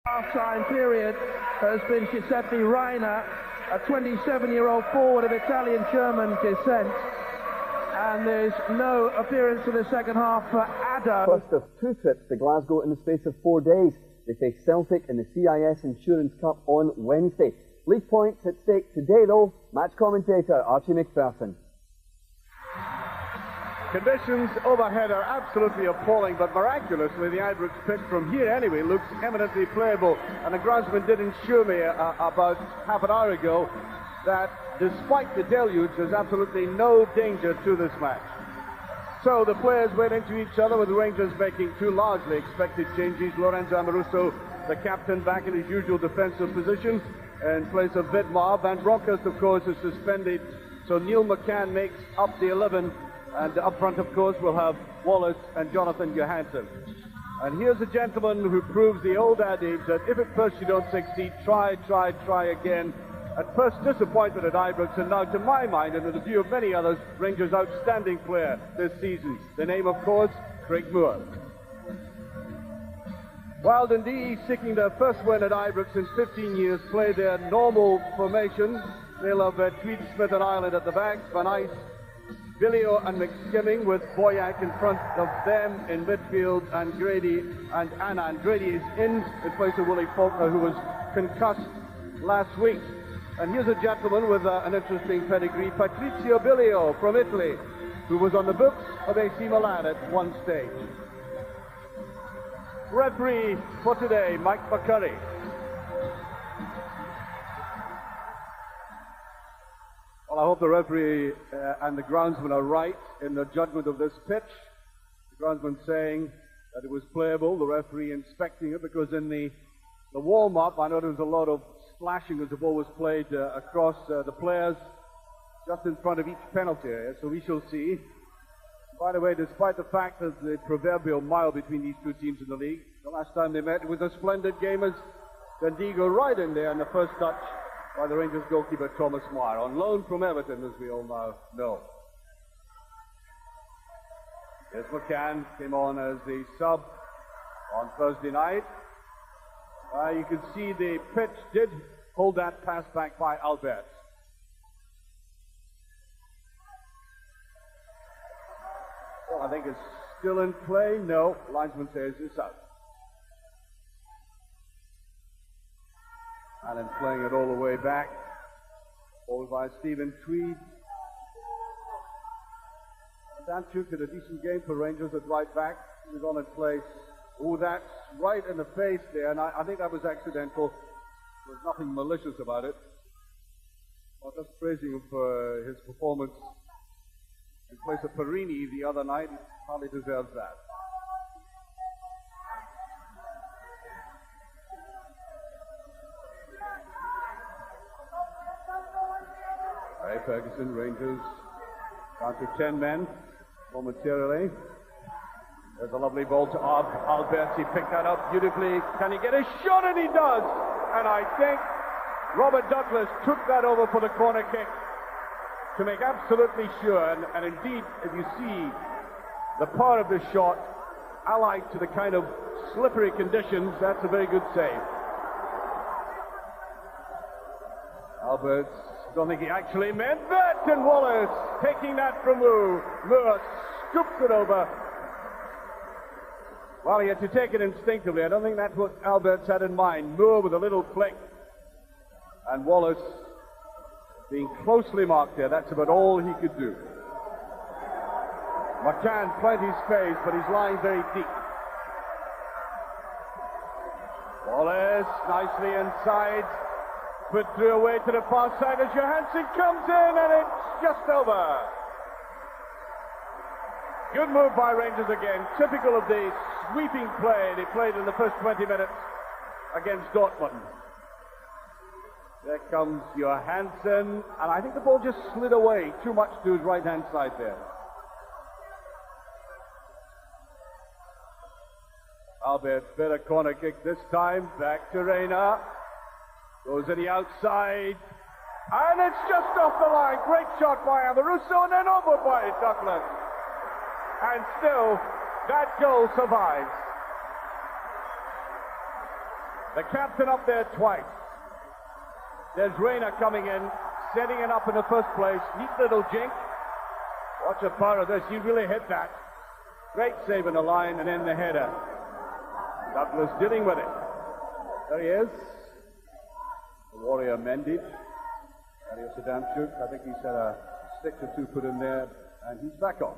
Half-time period has been Giuseppe Reina, a 27-year-old forward of Italian-German descent. And there's no appearance in the second half for Addo. First of two trips to Glasgow in the space of 4 days. They face Celtic in the CIS Insurance Cup on Wednesday. League points at stake today, though. Match commentator Archie McPherson. Conditions overhead are absolutely appalling, but miraculously the Ibrox pitch from here anyway looks eminently playable. And the groundsman did assure me about half an hour ago that despite the deluge, there's absolutely no danger to this match. So the players went into each other, with the Rangers making two largely expected changes. Lorenzo Amoruso, the captain, back in his usual defensive position in place of Vidmar. Van Bronckhorst, of course, is suspended, so Neil McCann makes up the 11. And up front, of course, we'll have Wallace and Jonathan Johansson. And here's a gentleman who proves the old adage that if at first you don't succeed, try again. At first, disappointment at Ibrox, and now, to my mind, and in the view of many others, Rangers' outstanding player this season. The name, of course, Craig Moore. While Dundee, seeking their first win at Ibrox in 15 years, play their normal formation, they'll have Tweed, Smith and Ireland at the back, Van Ice, Billio and McSkimming, with Boyack in front of them in midfield, and Grady and Anand. Grady is in place of Willie Faulkner, who was concussed last week. And here's a gentleman with an interesting pedigree, Patrizio Billio from Italy, who was on the books of AC Milan at one stage. Referee for today, Mike McCurry. Well, I hope the referee and the groundsman are right in their judgment of this pitch. The groundsman saying that it was playable, the referee inspecting it, because in the warm-up, I know there was a lot of splashing as the ball was played across the players just in front of each penalty area, so we shall see. By the way, despite the fact that the proverbial mile between these two teams in the league, the last time they met, it was a splendid game as Dundee go right in there in the first touch by the Rangers goalkeeper Thomas Meyer, on loan from Everton, as we all now know. Yes, McCann came on as the sub on Thursday night. You can see the pitch did hold that pass back by Albert. Well, I think it's still in play. No, linesman says it's out. And then playing it all the way back, followed by Stephen Tweed. Danchuk did a decent game for Rangers at right back. He was on in place. Oh, that's right in the face there, and I think that was accidental. There's nothing malicious about it. I'm just praising him for his performance in place of Perini the other night. He hardly deserves that. Ray Ferguson, Rangers, down to 10 men momentarily. There's a lovely ball to Albert. He picked that up beautifully. Can he get a shot? And he does. And I think Robert Douglas took that over for the corner kick to make absolutely sure. And indeed, if you see the power of the shot, allied to the kind of slippery conditions, that's a very good save. Alberts, don't think he actually meant that. And Wallace taking that from Moore. Moore scoops it over. Well, he had to take it instinctively. I don't think that's what Alberts had in mind. Moore with a little flick. And Wallace being closely marked there. That's about all he could do. McCann, plenty space, but he's lying very deep. Wallace, nicely inside. Put through away to the far side as Johansson comes in, and it's just over. Good move by Rangers again, typical of the sweeping play they played in the first 20 minutes against Dortmund. There comes Johansson, and I think the ball just slid away too much to his right-hand side there. Albert, better corner kick this time, back to Reina. Goes in the outside, and it's just off the line. Great shot by Amoruso, and then over by Douglas. And still, that goal survives. The captain up there twice. There's Rayner coming in, setting it up in the first place. Neat little jink. Watch the power of this. He really hit that. Great save in the line, and then the header. Douglas dealing with it. There he is. The Warrior mended. Ariel Adamchuk, I think he's had a stick or two put in there, and he's back on.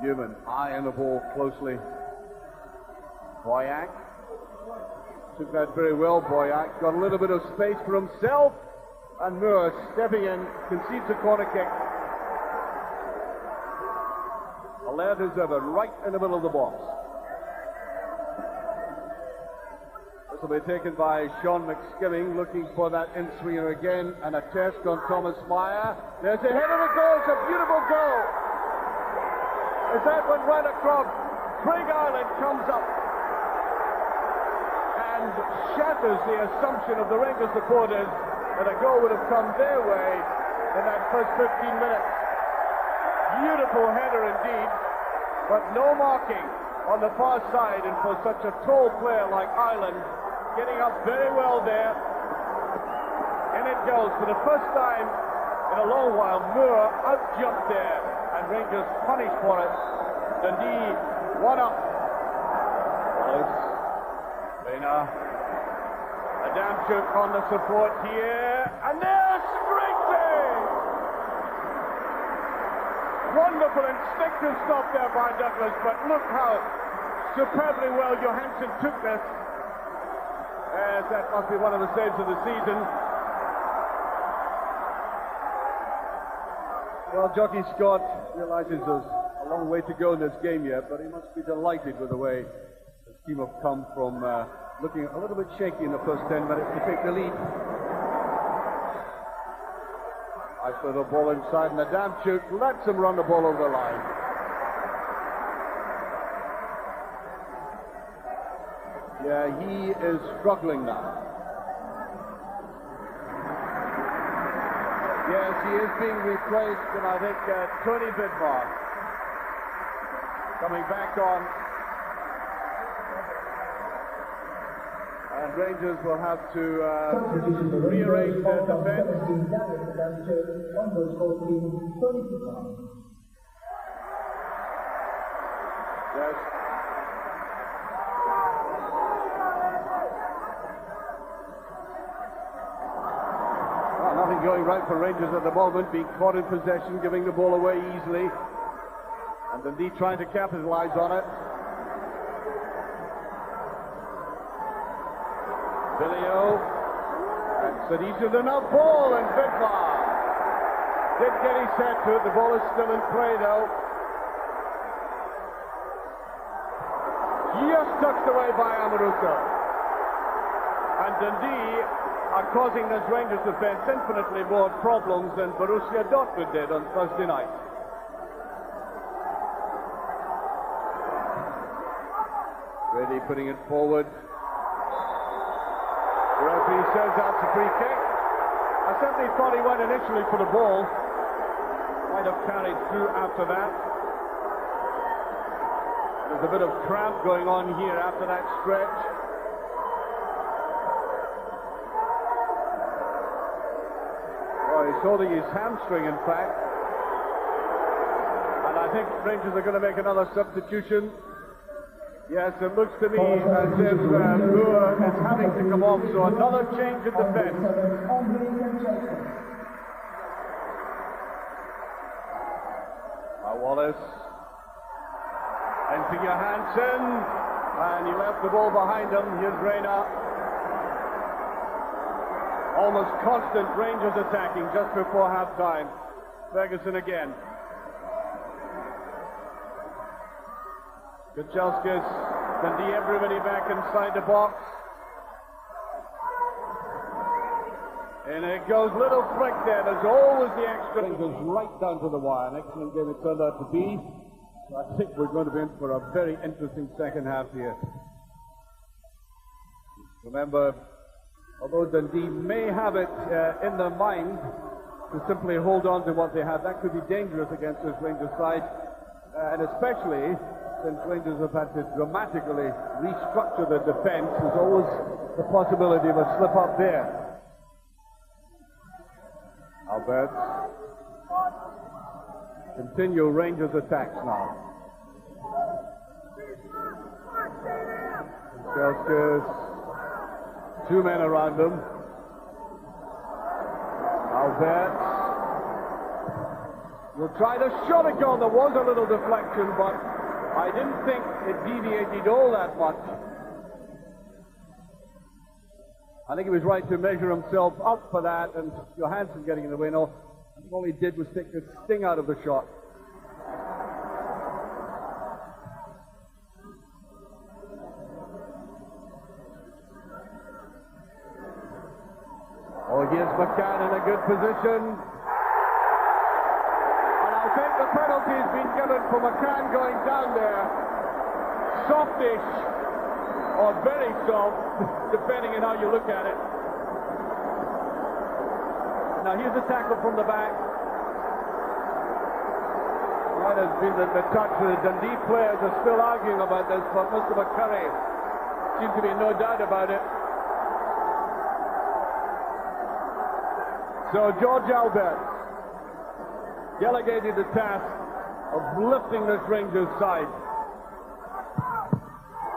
Newman eyeing the ball closely. Boyack took that very well. Boyack got a little bit of space for himself, and Moore stepping in, concedes a corner kick. Alert is over, right in the middle of the box. This will be taken by Sean McSkimming, looking for that in-swinger again, and a test on Thomas Meyer. There's a header of goal, it's a beautiful goal. As that went right across, Craig Ireland comes up and shatters the assumption of the Rangers supporters that a goal would have come their way in that first 15 minutes. Beautiful header indeed, but no marking on the far side, and for such a tall player like Ireland, getting up very well there. And it goes. For the first time in a long while, Moore out-jumped there, and Rangers punished for it. Dundee 1 up. Wallace, Rayner, Adamchuk on the support here, and there's great save! Wonderful instinctive stop there by Douglas, but look how superbly well Johansson took this. As that must be one of the saves of the season. Well, Jockey Scott realizes there's a long way to go in this game yet, but he must be delighted with the way his team have come from looking a little bit shaky in the first 10 minutes to take the lead. I put the ball inside, and Adamchuk lets him run the ball over the line. Yeah, he is struggling now. Yes, he is being replaced, and I think Tony Vidmar coming back on. And Rangers will have to rearrange their defense. Yes. Well, nothing going right for Rangers at the moment, being caught in possession, giving the ball away easily. And Dundee trying to capitalize on it. Bilio, and Sadisha the now ball, and Vidmar did get his set to it. The ball is still in play though. Just tucked away by Amaruko. And Dundee are causing this Rangers defense infinitely more problems than Borussia Dortmund did on Thursday night. Ready, putting it forward. The referee says that's a free kick. I certainly thought he went initially for the ball. Might have carried through after that. There's a bit of cramp going on here after that stretch. Oh, he's holding his hamstring, in fact. And I think Rangers are going to make another substitution. Yes, it looks to me as if Moore is having to come off, so another change in defense. Wallace into Johansson, and he left the ball behind him. Here's Rayner. Almost constant Rangers attacking just before half-time. Ferguson again. Kuchelskis, Dundee, everybody back inside the box. And it goes little flick there. There's always the extra. It goes right down to the wire. An excellent game it turned out to be. So I think we're going to be in for a very interesting second half here. Remember, although Dundee may have it in their mind to simply hold on to what they have, that could be dangerous against this Rangers side. And especially since Rangers have had to dramatically restructure the defence, there's always the possibility of a slip up there. Alberts. Continue Rangers attacks now. Selskers, two men around him. Alberts will try the shot at goal. There was a little deflection, but I didn't think it deviated all that much. I think he was right to measure himself up for that, and Johansson getting in the way. No, I think all he did was take the sting out of the shot. Oh, here's McCann in a good position. And I think the penalty has been given for McCann going down there. Softish, or very soft, depending on how you look at it. Now here's the tackle from the back. That has been the touch. The Dundee players are still arguing about this, but Mr. McCurry seems to be no doubt about it. So George Alberts delegated the task of lifting this Rangers side.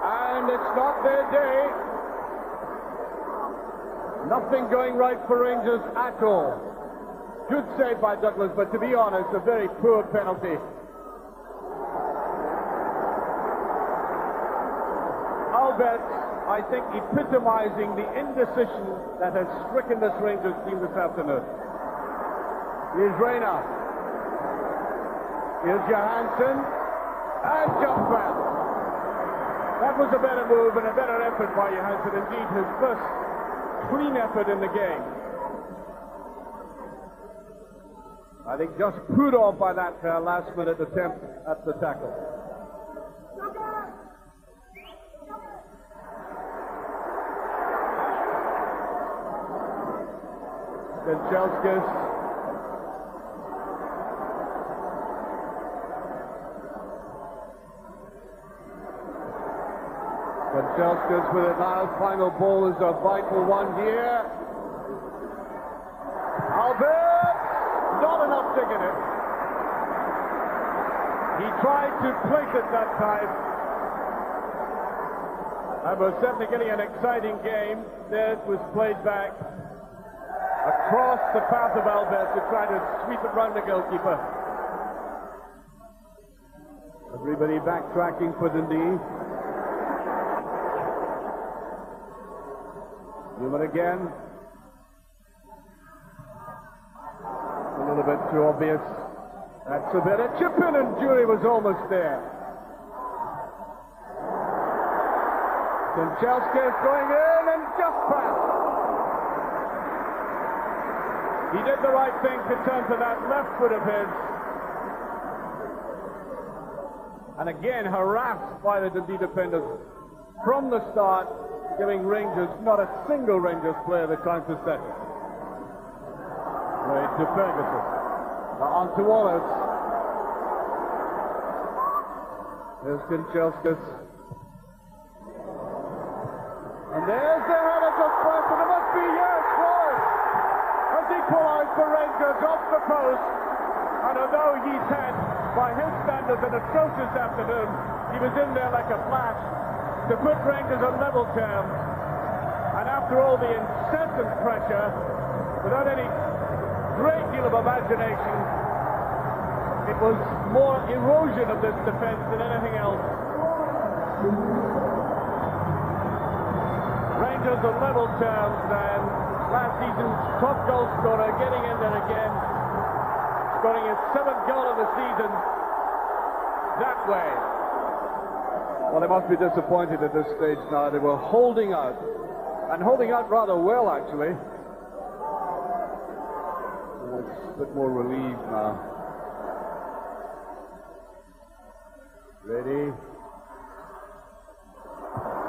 And it's not their day. Nothing going right for Rangers at all. Good save by Douglas, but to be honest, a very poor penalty. Alberts, I think, epitomizing the indecision that has stricken this Rangers team this afternoon. Here's Reyna. Here's Johansson. And jump back. That was a better move and a better effort by Johansson. Indeed, his first clean effort in the game. I think just put off by that last-minute attempt at the tackle. Selskers. Selskers with it now. Final ball is a vital one here. Albert, not enough to get it. He tried to place it that time. And was certainly getting an exciting game. There it was played back across the path of Albert to try to sweep it round the goalkeeper. Everybody backtracking for Dundee. Newman again. A little bit too obvious. That's a bit of chip in, and Jury was almost there. Selskers going in and just passed. He did the right thing to turn to that left foot of his. And again, harassed by the Dundee defenders from the start, giving Rangers, not a single Rangers player, the time to settle. Right to Ferguson. Now on to Wallace. There's Selskers. And there's the header just past, and it must be, yes, Wallace has equalised for Rangers off the post. And although he's had, by his standards, an atrocious afternoon, he was in there like a flash to put Rangers on level terms. And after all the incessant pressure, without any great deal of imagination, it was more erosion of this defence than anything else. Rangers on level terms, and last season's top goal scorer getting in there again, scoring his 7th goal of the season that way. Well, they must be disappointed at this stage now. They were holding out, and holding out rather well, actually. It's a bit more relieved now. Ready.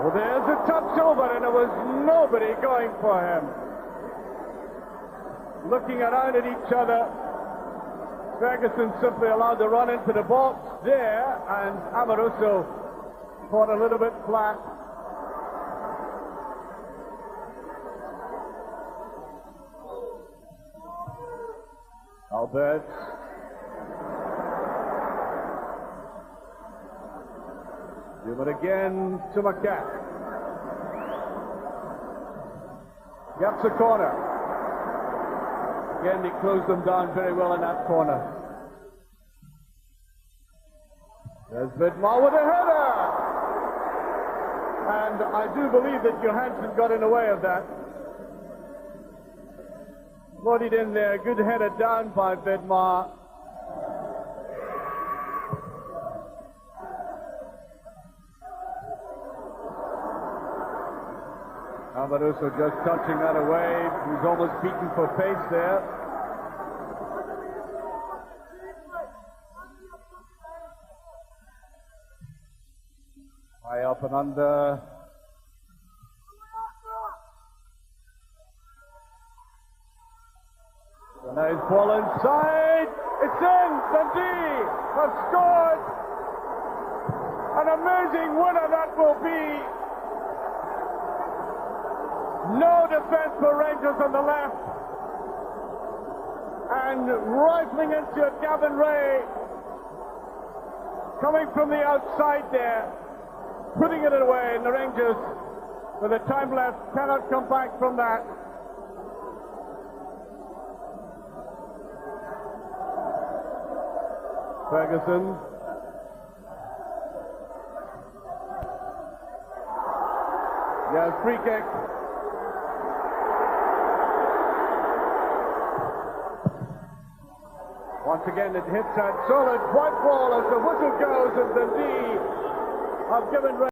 Well, there's a touch over, and there was nobody going for him. Looking around at each other, Ferguson simply allowed the run into the box. there, and Amoroso caught a little bit flat. Albert. Give it again to McCann. Gets a corner. Again, he closed them down very well in that corner. There's Vidmar with a header! And I do believe that Johansson got in the way of that. Loaded in there, good header down by Vidmar. Amoroso just touching that away. He's almost beaten for pace there. High up and under. A nice ball inside. It's in. Dundee have scored. An amazing winner that will be. No defense for Rangers on the left. And rifling into it, Gavin Ray. Coming from the outside there. Putting it away, and the Rangers, with the time left, cannot come back from that. Ferguson. Yeah, free kick. Once again, it hits that solid white ball as the whistle goes, and Dundee have given